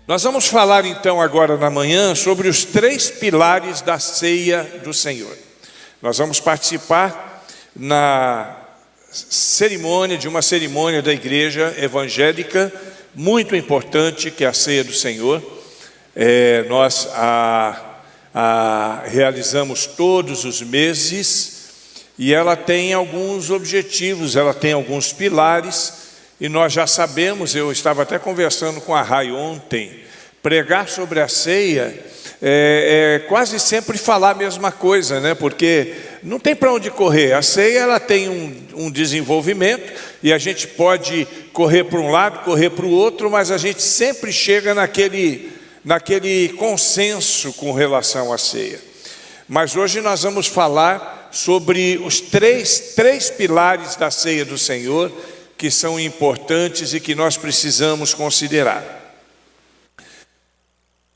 Nós vamos falar então agora na manhã sobre os 3 pilares da ceia do Senhor. Nós vamos participar na cerimônia, de uma cerimônia da igreja evangélica muito importante, que é a ceia do Senhor. Nós realizamos todos os meses e ela tem alguns objetivos, ela tem alguns pilares. E nós já sabemos, eu estava até conversando com a Rai ontem, pregar sobre a ceia é quase sempre falar a mesma coisa, né? Porque não tem para onde correr. A ceia ela tem um desenvolvimento e a gente pode correr para um lado, correr para o outro, mas a gente sempre chega naquele consenso com relação à ceia. Mas hoje nós vamos falar sobre os três pilares da ceia do Senhor, que são importantes e que nós precisamos considerar.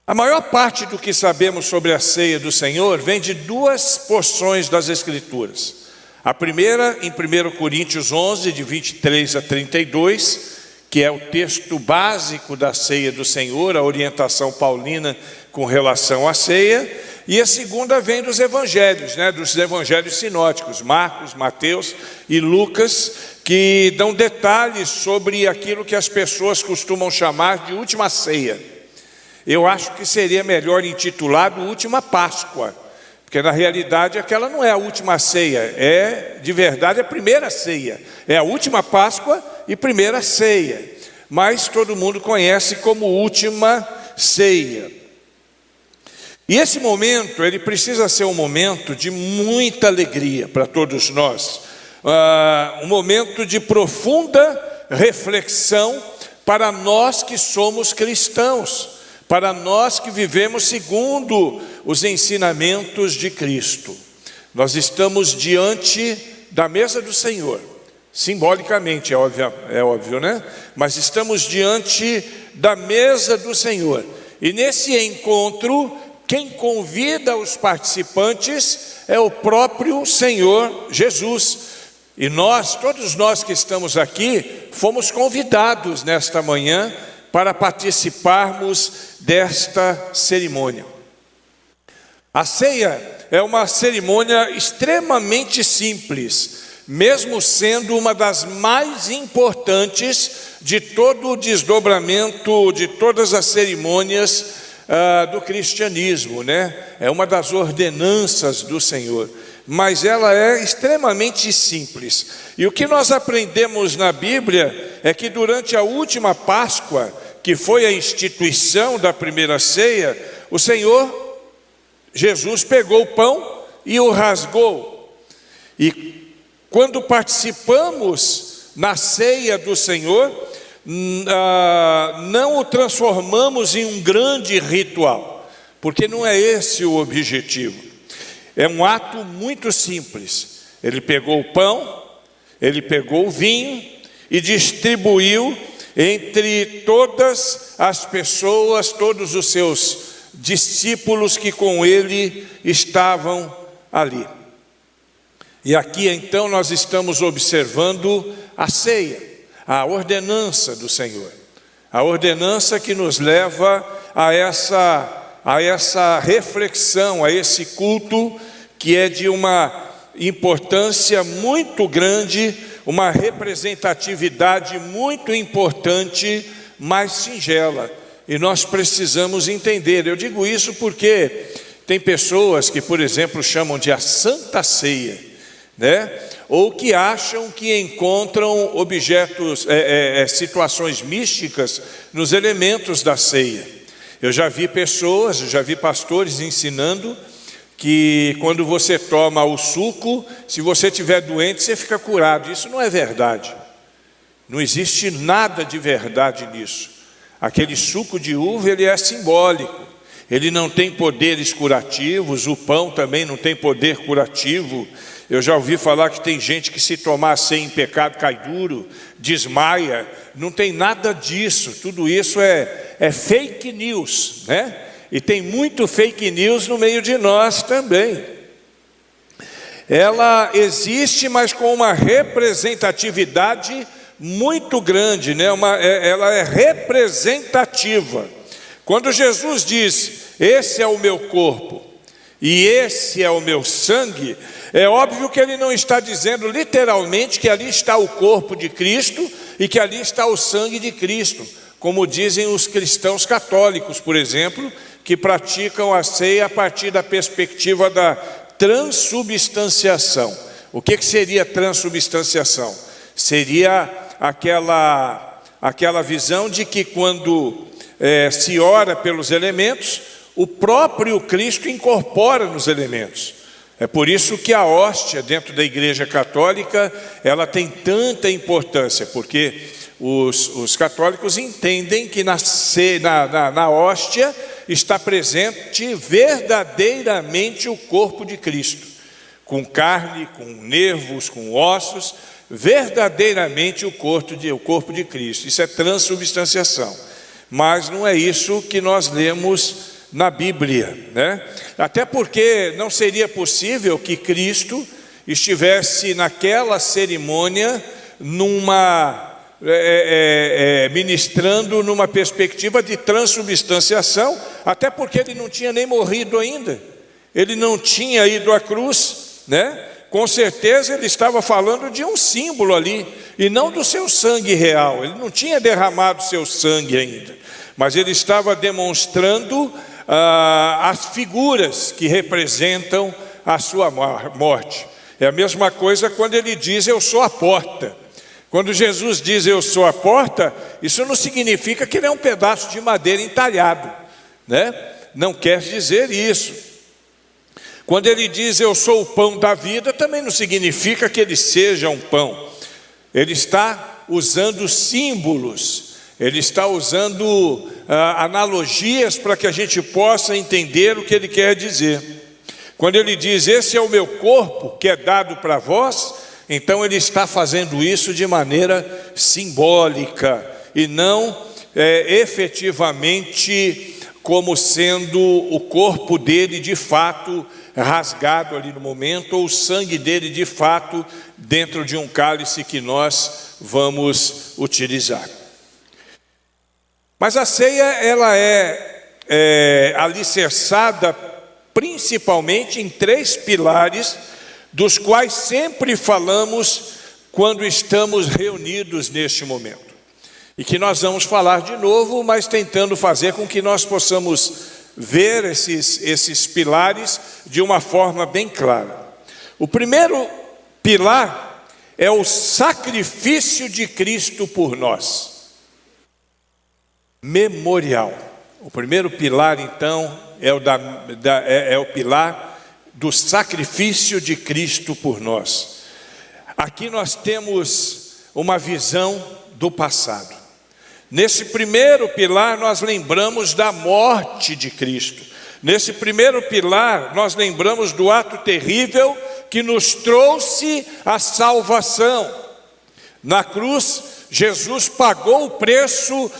A maior parte do que sabemos sobre a ceia do Senhor vem de 2 porções das Escrituras. A primeira, em 1 Coríntios 11, de 23 a 32, que é o texto básico da ceia do Senhor, a orientação paulina com relação à ceia. E a segunda vem dos evangelhos, dos evangelhos sinóticos, Marcos, Mateus e Lucas, que dão detalhes sobre aquilo que as pessoas costumam chamar de última ceia. Eu acho que seria melhor intitulado Última Páscoa, porque na realidade aquela não é a última ceia, de verdade a primeira ceia. É a última Páscoa e primeira ceia, mas todo mundo conhece como última ceia. E esse momento, ele precisa ser um momento de muita alegria para todos nós. Um momento de profunda reflexão para nós que somos cristãos, para nós que vivemos segundo os ensinamentos de Cristo. Nós estamos diante da mesa do Senhor, simbolicamente, é óbvio, né? Mas estamos diante da mesa do Senhor. E nesse encontro, quem convida os participantes é o próprio Senhor Jesus. E todos nós que estamos aqui, fomos convidados nesta manhã para participarmos desta cerimônia. A ceia é uma cerimônia extremamente simples, mesmo sendo uma das mais importantes de todo o desdobramento de todas as cerimônias do cristianismo, né? É uma das ordenanças do Senhor, mas ela é extremamente simples. E o que nós aprendemos na Bíblia é que durante a última Páscoa, que foi a instituição da primeira ceia, o Senhor Jesus pegou o pão e o rasgou. E quando participamos na ceia do Senhor, não o transformamos em um grande ritual, porque não é esse o objetivo. É um ato muito simples. Ele pegou o pão, ele pegou o vinho e distribuiu entre todas as pessoas, todos os seus discípulos que com ele estavam ali. E aqui então nós estamos observando a ceia, a ordenança do Senhor, a ordenança que nos leva a essa reflexão, a esse culto que é de uma importância muito grande, uma representatividade muito importante, mas singela. E nós precisamos entender. Eu digo isso porque tem pessoas que, por exemplo, chamam de a Santa Ceia, né? Ou que acham que encontram objetos, situações místicas nos elementos da ceia. Eu já vi pastores ensinando que quando você toma o suco, se você estiver doente, você fica curado. Isso não é verdade. Não existe nada de verdade nisso. Aquele suco de uva, ele é simbólico. ele não tem poderes curativos, o pão também não tem poder curativo. Eu já ouvi falar que tem gente que se tomar a ceia em pecado cai duro, desmaia. Não tem nada disso, tudo isso é fake news, né? E tem muito fake news no meio de nós também. Ela existe, mas com uma representatividade muito grande, né? Ela é representativa. Quando Jesus diz, esse é o meu corpo e esse é o meu sangue, é óbvio que ele não está dizendo literalmente que ali está o corpo de Cristo e que ali está o sangue de Cristo, como dizem os cristãos católicos, por exemplo, que praticam a ceia a partir da perspectiva da transubstanciação. O que seria transubstanciação? Seria aquela visão de que quando se ora pelos elementos, o próprio Cristo incorpora nos elementos. É por isso que a hóstia dentro da Igreja Católica, ela tem tanta importância, porque os católicos entendem que na hóstia está presente verdadeiramente o corpo de Cristo, com carne, com nervos, com ossos, verdadeiramente o corpo de Cristo. Isso é transubstanciação, mas não é isso que nós lemos na Bíblia, né? Até porque não seria possível que Cristo estivesse naquela cerimônia ministrando numa perspectiva de transubstanciação, até porque ele não tinha nem morrido ainda, ele não tinha ido à cruz, né? Com certeza ele estava falando de um símbolo ali, e não do seu sangue real. Ele não tinha derramado seu sangue ainda, mas ele estava demonstrando as figuras que representam a sua morte. É a mesma coisa quando ele diz, eu sou a porta. Quando Jesus diz, eu sou a porta, isso não significa que ele é um pedaço de madeira entalhado, né? Não quer dizer isso. Quando ele diz, eu sou o pão da vida, também não significa que ele seja um pão. Ele está usando símbolos, ele está usando analogias para que a gente possa entender o que ele quer dizer. Quando ele diz, esse é o meu corpo que é dado para vós, então ele está fazendo isso de maneira simbólica e não efetivamente como sendo o corpo dele de fato rasgado ali no momento, ou o sangue dele de fato dentro de um cálice que nós vamos utilizar. Mas a ceia, ela é alicerçada principalmente em 3 pilares, dos quais sempre falamos quando estamos reunidos neste momento. E que nós vamos falar de novo, mas tentando fazer com que nós possamos ver esses pilares de uma forma bem clara. O primeiro pilar é o sacrifício de Cristo por nós. Memorial. O primeiro pilar, então, é o pilar do sacrifício de Cristo por nós. Aqui nós temos uma visão do passado. Nesse primeiro pilar nós lembramos da morte de Cristo. Nesse primeiro pilar nós lembramos do ato terrível que nos trouxe a salvação. Na cruz, Jesus pagou o preço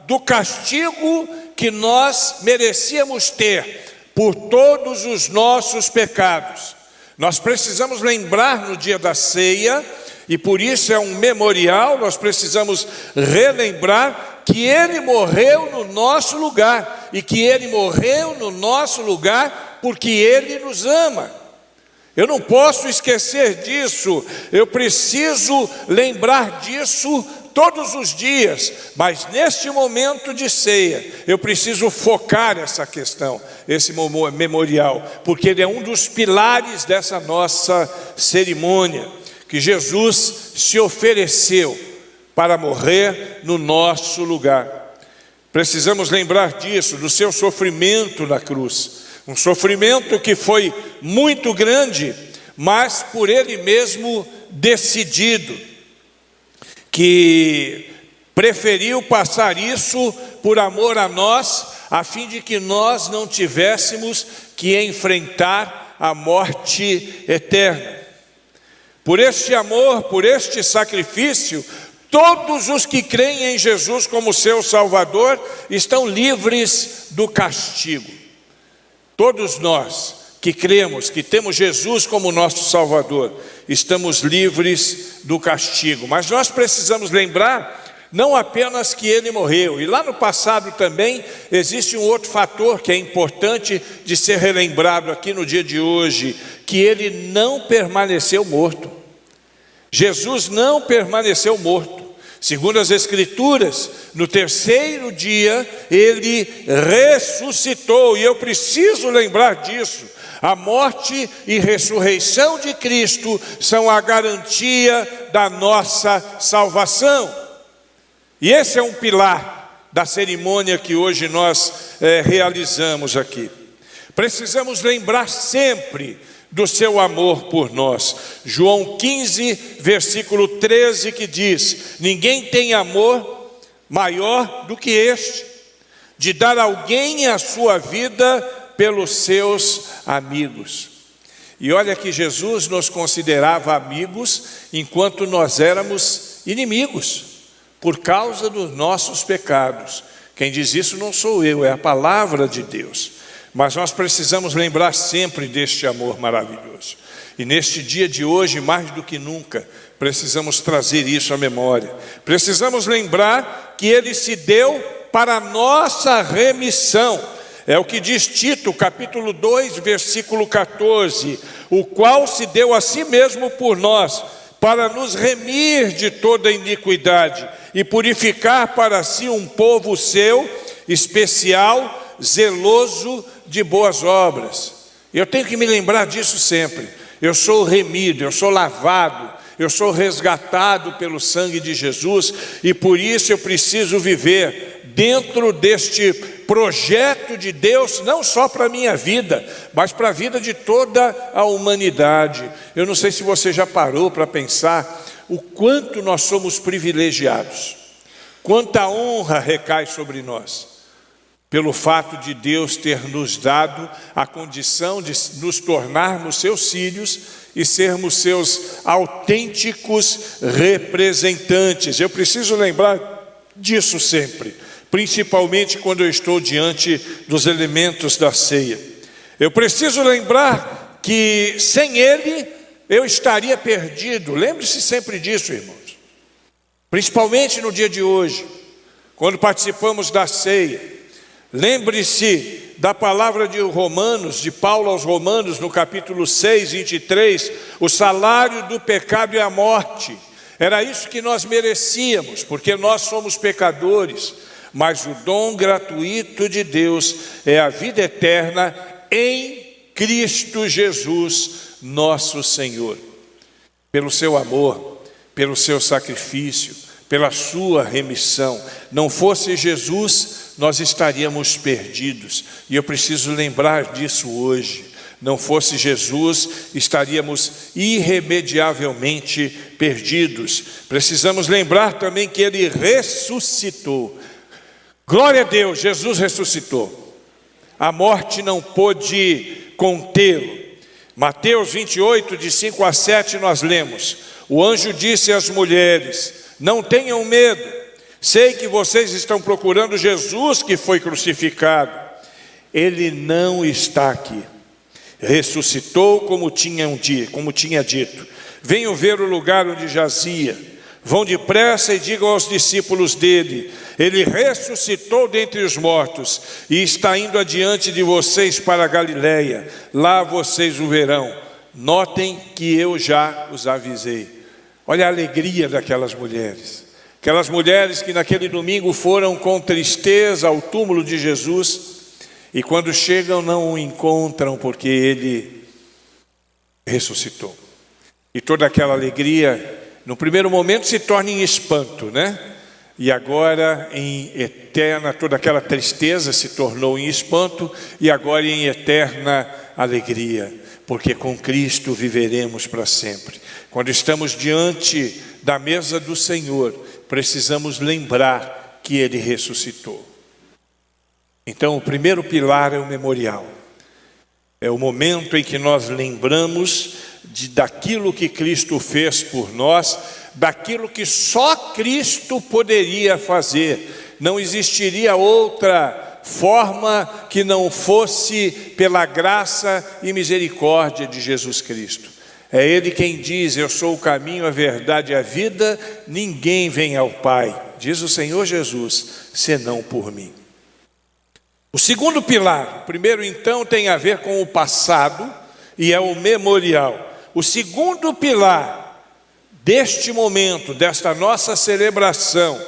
do castigo que nós merecíamos ter por todos os nossos pecados. Nós precisamos lembrar no dia da ceia, e por isso é um memorial, nós precisamos relembrar que Ele morreu no nosso lugar, e que Ele morreu no nosso lugar porque Ele nos ama. Eu não posso esquecer disso, eu preciso lembrar disso todos os dias, mas neste momento de ceia, eu preciso focar essa questão, esse memorial, porque ele é um dos pilares dessa nossa cerimônia, que Jesus se ofereceu para morrer no nosso lugar. Precisamos lembrar disso, do seu sofrimento na cruz, um sofrimento que foi muito grande, mas por ele mesmo decidido, que preferiu passar isso por amor a nós, a fim de que nós não tivéssemos que enfrentar a morte eterna. Por este amor, por este sacrifício, todos os que creem em Jesus como seu Salvador estão livres do castigo. Todos nós que cremos, que temos Jesus como nosso Salvador, estamos livres do castigo. Mas nós precisamos lembrar não apenas que ele morreu, e lá no passado também existe um outro fator que é importante de ser relembrado aqui no dia de hoje, que ele não permaneceu morto. Jesus não permaneceu morto. Segundo as Escrituras, no terceiro dia ele ressuscitou, e eu preciso lembrar disso. A morte e ressurreição de Cristo são a garantia da nossa salvação. E esse é um pilar da cerimônia que hoje nós realizamos aqui. Precisamos lembrar sempre do seu amor por nós. João 15, versículo 13, que diz: ninguém tem amor maior do que este, de dar alguém a sua vida pelos seus amigos. E olha que Jesus nos considerava amigos enquanto nós éramos inimigos, por causa dos nossos pecados. Quem diz isso não sou eu, é a palavra de Deus. Mas nós precisamos lembrar sempre deste amor maravilhoso. E neste dia de hoje, mais do que nunca, precisamos trazer isso à memória. Precisamos lembrar que ele se deu para a nossa remissão. É o que diz Tito, capítulo 2, versículo 14. O qual se deu a si mesmo por nós, para nos remir de toda iniquidade e purificar para si um povo seu, especial, zeloso de boas obras. Eu tenho que me lembrar disso sempre. Eu sou remido, eu sou lavado, eu sou resgatado pelo sangue de Jesus, e por isso eu preciso viver dentro deste projeto de Deus, não só para a minha vida, mas para a vida de toda a humanidade. Eu não sei se você já parou para pensar o quanto nós somos privilegiados, quanta honra recai sobre nós, pelo fato de Deus ter nos dado a condição de nos tornarmos seus filhos e sermos seus autênticos representantes. Eu preciso lembrar disso sempre, principalmente quando eu estou diante dos elementos da ceia. Eu preciso lembrar que sem ele eu estaria perdido. Lembre-se sempre disso, irmãos. Principalmente no dia de hoje, quando participamos da ceia. Lembre-se da palavra de Romanos, de Paulo aos Romanos, no capítulo 6, 23, o salário do pecado é a morte. Era isso que nós merecíamos, porque nós somos pecadores, mas o dom gratuito de Deus é a vida eterna em Cristo Jesus, nosso Senhor. Pelo seu amor, pelo seu sacrifício, pela sua remissão. Não fosse Jesus, nós estaríamos perdidos. E eu preciso lembrar disso hoje. Não fosse Jesus, estaríamos irremediavelmente perdidos. Precisamos lembrar também que ele ressuscitou. Glória a Deus, Jesus ressuscitou. A morte não pôde contê-lo. Mateus 28, de 5 a 7, nós lemos: o anjo disse às mulheres: não tenham medo, sei que vocês estão procurando Jesus que foi crucificado. Ele não está aqui, ressuscitou como tinha dito. Venham ver o lugar onde jazia. Vão depressa e digam aos discípulos dele: ele ressuscitou dentre os mortos e está indo adiante de vocês para a Galileia. Lá vocês o verão. Notem que eu já os avisei. Olha a alegria daquelas mulheres. Aquelas mulheres que naquele domingo foram com tristeza ao túmulo de Jesus, e quando chegam não o encontram porque ele ressuscitou. E toda aquela alegria, no primeiro momento se torna em espanto, né? E agora em eterna, toda aquela tristeza se tornou em espanto, e agora em eterna alegria, porque com Cristo viveremos para sempre. Quando estamos diante da mesa do Senhor, precisamos lembrar que ele ressuscitou. Então, o primeiro pilar é o memorial. É o momento em que nós lembramos daquilo que Cristo fez por nós, daquilo que só Cristo poderia fazer. Não existiria outra forma que não fosse pela graça e misericórdia de Jesus Cristo. É Ele quem diz: eu sou o caminho, a verdade e a vida, ninguém vem ao Pai, diz o Senhor Jesus, senão por mim. O segundo pilar, o primeiro então tem a ver com o passado e é o memorial. O segundo pilar deste momento, desta nossa celebração,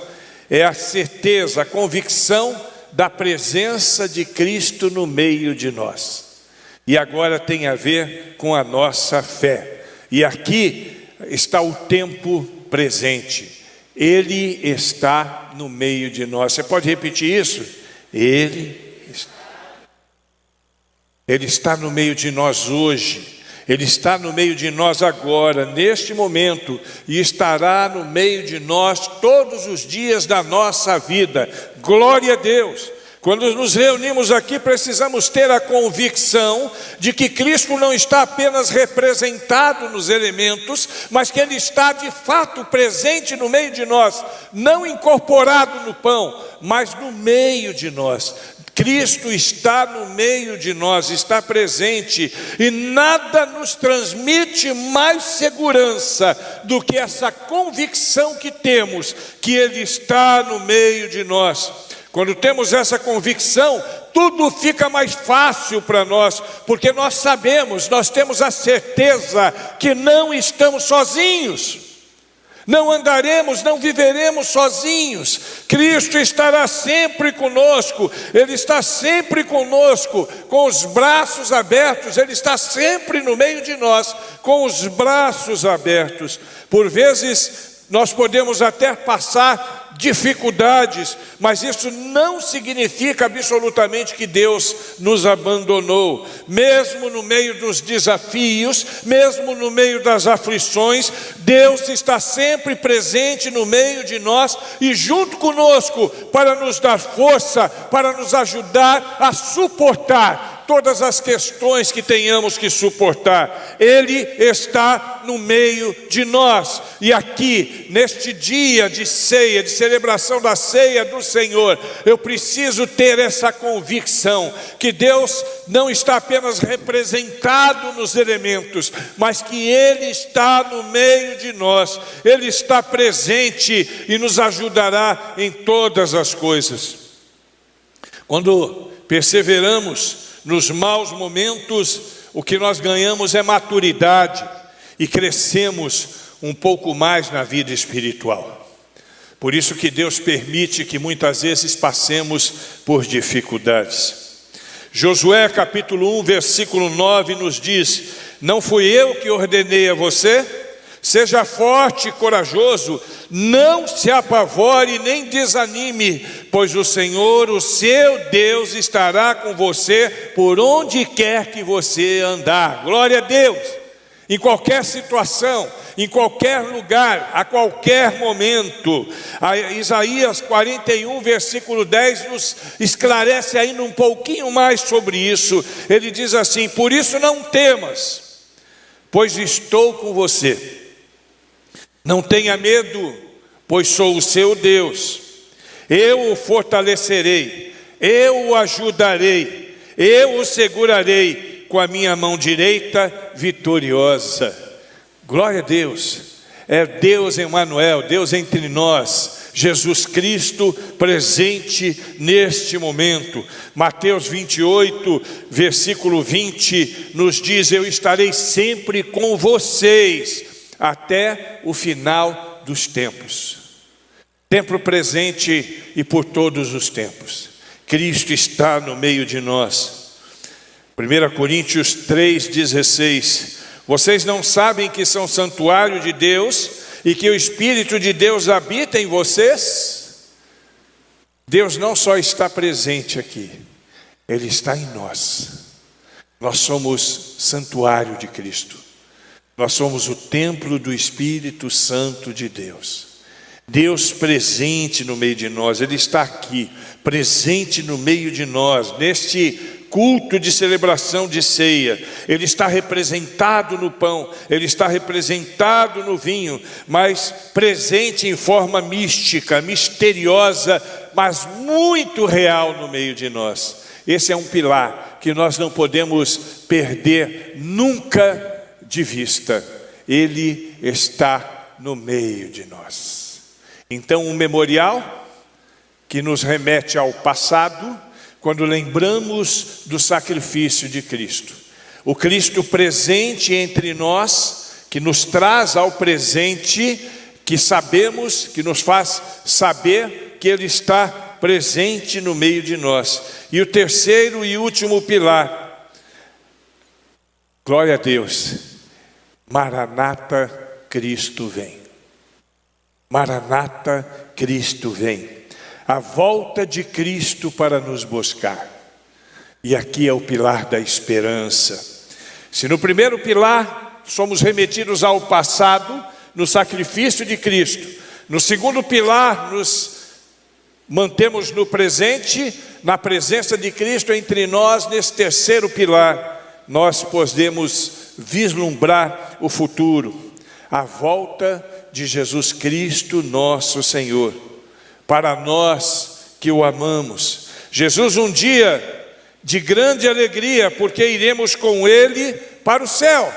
é a certeza, a convicção da presença de Cristo no meio de nós. E agora tem a ver com a nossa fé. E aqui está o tempo presente. Ele está no meio de nós. Você pode repetir isso? Ele está no meio de nós hoje. Ele está no meio de nós agora, neste momento, e estará no meio de nós todos os dias da nossa vida. Glória a Deus! Quando nos reunimos aqui, precisamos ter a convicção de que Cristo não está apenas representado nos elementos, mas que Ele está de fato presente no meio de nós, não incorporado no pão, mas no meio de nós. Cristo está no meio de nós, está presente, e nada nos transmite mais segurança do que essa convicção que temos, que Ele está no meio de nós. Quando temos essa convicção, tudo fica mais fácil para nós, porque nós sabemos, nós temos a certeza que não estamos sozinhos. Não andaremos, não viveremos sozinhos. Cristo estará sempre conosco. Ele está sempre conosco, com os braços abertos. Ele está sempre no meio de nós, com os braços abertos. Por vezes nós podemos até passar dificuldades, mas isso não significa absolutamente que Deus nos abandonou. Mesmo no meio dos desafios, mesmo no meio das aflições, Deus está sempre presente no meio de nós e junto conosco para nos dar força, para nos ajudar a suportar todas as questões que tenhamos que suportar. Ele está no meio de nós. E aqui, neste dia de ceia, de celebração da ceia do Senhor, eu preciso ter essa convicção que Deus não está apenas representado nos elementos, mas que Ele está no meio de nós. Ele está presente e nos ajudará em todas as coisas. Quando perseveramos nos maus momentos, o que nós ganhamos é maturidade e crescemos um pouco mais na vida espiritual. Por isso que Deus permite que muitas vezes passemos por dificuldades. Josué capítulo 1, versículo 9 nos diz: não fui eu que ordenei a você? Seja forte e corajoso, não se apavore nem desanime, pois o Senhor, o seu Deus, estará com você por onde quer que você andar. Glória a Deus! Em qualquer situação, em qualquer lugar, a qualquer momento. Isaías 41, versículo 10 nos esclarece ainda um pouquinho mais sobre isso. Ele diz assim: por isso não temas, pois estou com você. Não tenha medo, pois sou o seu Deus. Eu o fortalecerei, eu o ajudarei, eu o segurarei com a minha mão direita vitoriosa. Glória a Deus. É Deus Emmanuel, Deus entre nós, Jesus Cristo presente neste momento. Mateus 28, versículo 20 nos diz: eu estarei sempre com vocês até o final dos tempos. Tempo presente e por todos os tempos. Cristo está no meio de nós. 1 Coríntios 3,16. Vocês não sabem que são santuário de Deus e que o Espírito de Deus habita em vocês? Deus não só está presente aqui, Ele está em nós. Nós somos santuário de Cristo. Nós somos o templo do Espírito Santo de Deus. Deus presente no meio de nós, Ele está aqui, presente no meio de nós, neste culto de celebração de ceia. Ele está representado no pão, Ele está representado no vinho, mas presente em forma mística, misteriosa, mas muito real no meio de nós. Esse é um pilar que nós não podemos perder nunca de vista. Ele está no meio de nós. Então, um memorial que nos remete ao passado, quando lembramos do sacrifício de Cristo. O Cristo presente entre nós, que nos traz ao presente, que sabemos, que nos faz saber que Ele está presente no meio de nós. E o terceiro e último pilar, glória a Deus, Maranata, Cristo vem. Maranata, Cristo vem. A volta de Cristo para nos buscar. E aqui é o pilar da esperança. Se no primeiro pilar somos remetidos ao passado, no sacrifício de Cristo. No segundo pilar nos mantemos no presente, na presença de Cristo entre nós. Nesse terceiro pilar nós podemos vislumbrar o futuro. A volta de Jesus Cristo, nosso Senhor, para nós que o amamos. Jesus um dia de grande alegria, porque iremos com Ele para o céu.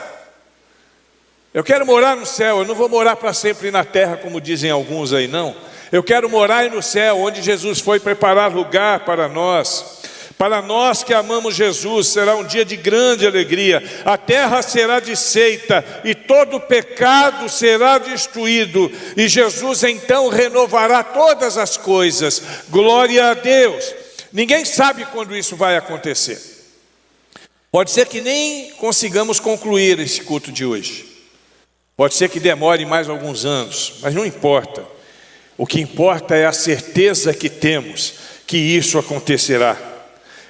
Eu quero morar no céu, eu não vou morar para sempre na terra, como dizem alguns aí, não. Eu quero morar no céu, onde Jesus foi preparar lugar para nós. Para nós que amamos Jesus, será um dia de grande alegria. A terra será desfeita e todo pecado será destruído. E Jesus então renovará todas as coisas. Glória a Deus. Ninguém sabe quando isso vai acontecer. Pode ser que nem consigamos concluir esse culto de hoje. Pode ser que demore mais alguns anos, mas não importa. O que importa é a certeza que temos que isso acontecerá.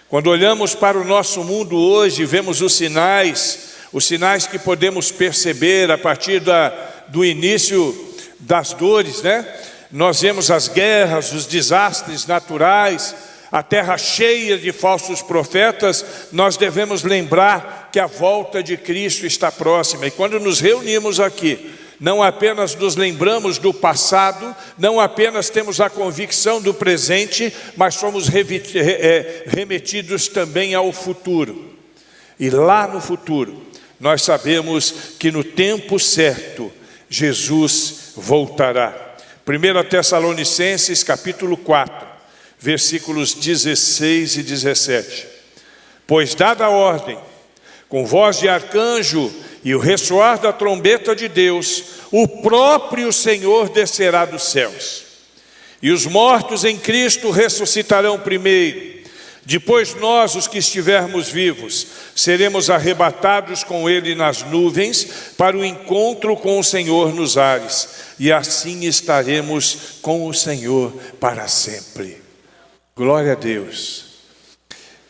Quando olhamos para o nosso mundo hoje, vemos os sinais que podemos perceber a partir do início das dores, né? Nós vemos as guerras, os desastres naturais, a terra cheia de falsos profetas. Nós devemos lembrar que a volta de Cristo está próxima. E quando nos reunimos aqui, não apenas nos lembramos do passado, não apenas temos a convicção do presente, mas somos remetidos também ao futuro. E lá no futuro, nós sabemos que no tempo certo, Jesus voltará. 1 Tessalonicenses capítulo 4, versículos 16 e 17. Pois dada a ordem, com voz de arcanjo e o ressoar da trombeta de Deus, o próprio Senhor descerá dos céus. E os mortos em Cristo ressuscitarão primeiro. Depois nós, os que estivermos vivos, seremos arrebatados com Ele nas nuvens para o encontro com o Senhor nos ares. E assim estaremos com o Senhor para sempre. Glória a Deus.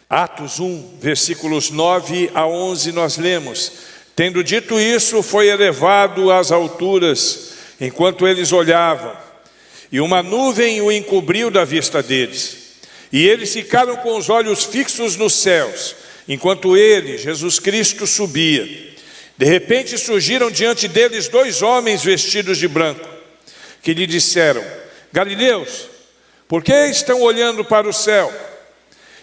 Atos 1, versículos 9 a 11 nós lemos: tendo dito isso, foi elevado às alturas, enquanto eles olhavam, e uma nuvem o encobriu da vista deles. E eles ficaram com os olhos fixos nos céus, enquanto ele, Jesus Cristo, subia. De repente surgiram diante deles dois homens vestidos de branco, que lhe disseram: Galileus, por que estão olhando para o céu?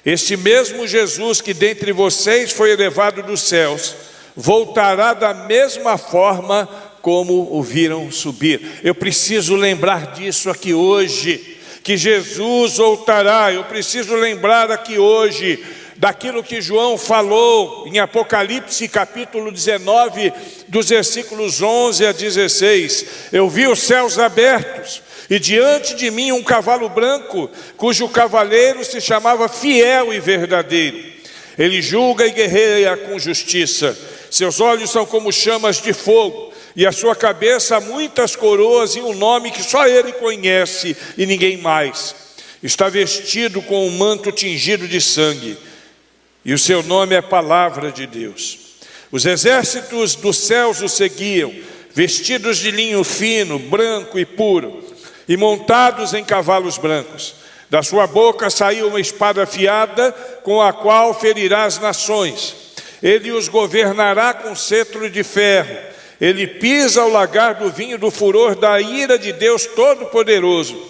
Este mesmo Jesus que dentre vocês foi elevado dos céus, voltará da mesma forma como o viram subir. Eu preciso lembrar disso aqui hoje, que Jesus voltará. Eu preciso lembrar aqui hoje daquilo que João falou em Apocalipse capítulo 19, dos versículos 11 a 16. Eu vi os céus abertos, e diante de mim um cavalo branco, cujo cavaleiro se chamava Fiel e Verdadeiro. Ele julga e guerreia com justiça. Seus olhos são como chamas de fogo, e a sua cabeça há muitas coroas e um nome que só ele conhece e ninguém mais. Está vestido com um manto tingido de sangue, e o seu nome é Palavra de Deus. Os exércitos dos céus o seguiam, vestidos de linho fino, branco e puro. e montados em cavalos brancos. Da sua boca saiu uma espada afiada, com a qual ferirá as nações. Ele os governará com cetro de ferro. Ele pisa o lagar do vinho do furor da ira de Deus Todo-Poderoso.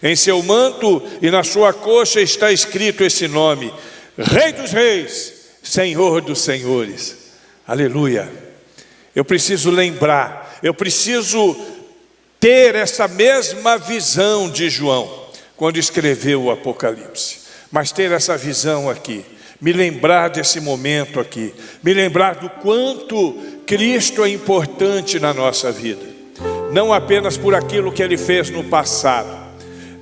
Em seu manto e na sua coxa está escrito esse nome: Rei dos Reis, Senhor dos Senhores. Aleluia. Eu preciso lembrar, eu preciso ter essa mesma visão de João quando escreveu o Apocalipse, mas ter essa visão aqui, me lembrar desse momento aqui, me lembrar do quanto Cristo é importante na nossa vida, não apenas por aquilo que Ele fez no passado,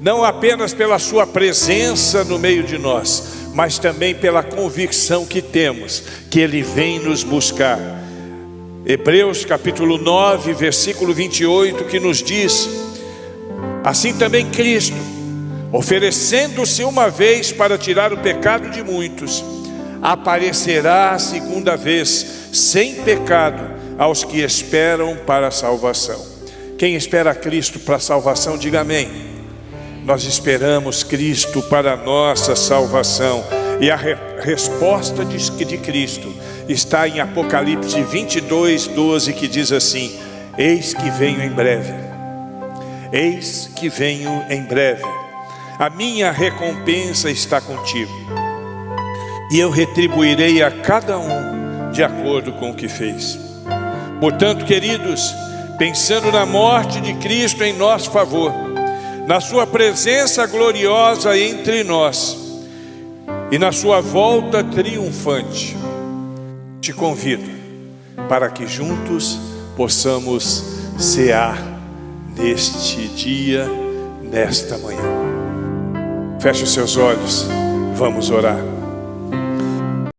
não apenas pela sua presença no meio de nós, mas também pela convicção que temos que Ele vem nos buscar. Hebreus capítulo 9, versículo 28, que nos diz: assim também Cristo, oferecendo-se uma vez para tirar o pecado de muitos, aparecerá a segunda vez, sem pecado, aos que esperam para a salvação. Quem espera Cristo para a salvação, diga amém. Nós esperamos Cristo para a nossa salvação, e a resposta de Cristo está em Apocalipse 22, 12, que diz assim: eis que venho em breve, eis que venho em breve, a minha recompensa está contigo, e eu retribuirei a cada um de acordo com o que fez. Portanto, queridos, pensando na morte de Cristo em nosso favor, na sua presença gloriosa entre nós e na sua volta triunfante, te convido para que juntos possamos cear neste dia, nesta manhã. Feche os seus olhos, vamos orar.